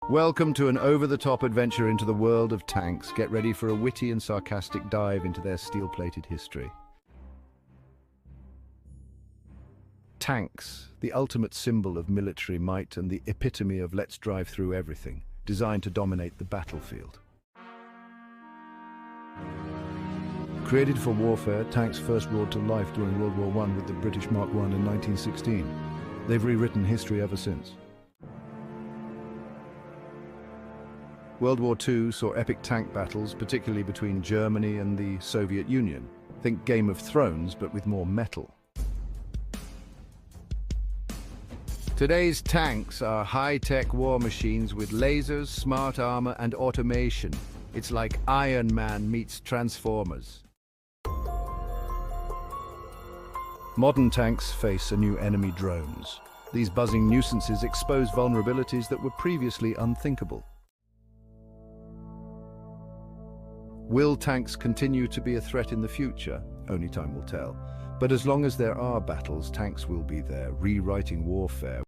Welcome to an over-the-top adventure into the world of tanks. Get ready for a witty and sarcastic dive into their steel-plated history. Tanks, the ultimate symbol of military might and the epitome of let's drive through everything, designed to dominate the battlefield. Created for warfare, tanks first roared to life during World War I with the British Mark I in 1916. They've rewritten history ever since. World War II saw epic tank battles, particularly between Germany and the Soviet Union. Think Game of Thrones, but with more metal. Today's tanks are high-tech war machines with lasers, smart armor, and automation. It's like Iron Man meets Transformers. Modern tanks face a new enemy: drones. These buzzing nuisances expose vulnerabilities that were previously unthinkable. Will tanks continue to be a threat in the future? Only time will tell. But as long as there are battles, tanks will be there, rewriting warfare.